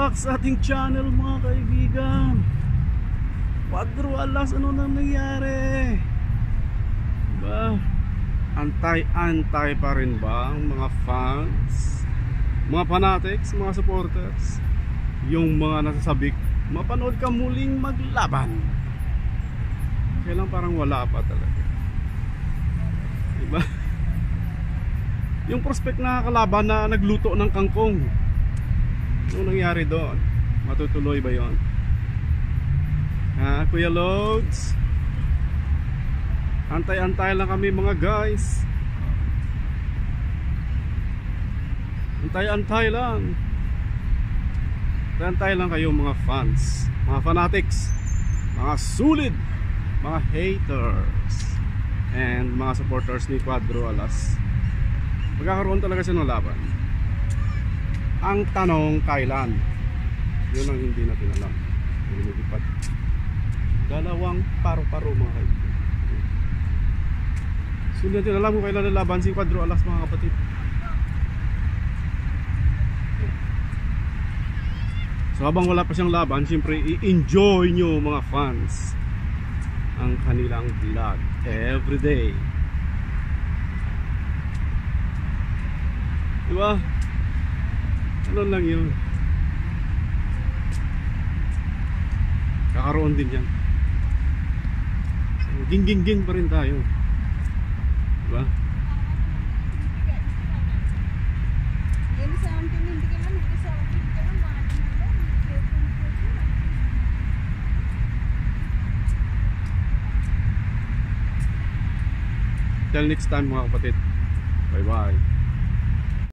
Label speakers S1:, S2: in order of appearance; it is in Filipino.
S1: back sa ating channel mga kaibigan. Quadro Alas, ano nang nangyari? Diba? Antay-antay pa rin ba ang mga fans, mga fanatics, mga supporters, yung mga nasasabik mapanood ka muling maglaban? Kailan parang wala pa talaga, diba? Yung prospect na kalaban na nagluto ng kangkong, ano nangyari doon? Matutuloy ba yon? Ha, Kuya Loads? Antay-antay lang kami mga guys. Antay-antay lang. Antay lang kayo mga fans, mga fanatics, mga sulit, mga haters, and mga supporters ni Quadro Alas. Magkakaroon talaga siya ng laban. Ang tanong, kailan? Yun ang hindi natin alam. Lumilipad. Dalawang paro-paro mga kaibigan. So hindi natin alam kung kailan lalaban si Quadro Alas mga kapatid. So habang wala pa siyang laban, siyempre i-enjoy nyo mga fans ang kanilang vlog everyday. Diba? Ano lang yun. Kakaroon din yan. So, ging pa rin tayo. Diba? Till next time mga kapatid. Bye bye.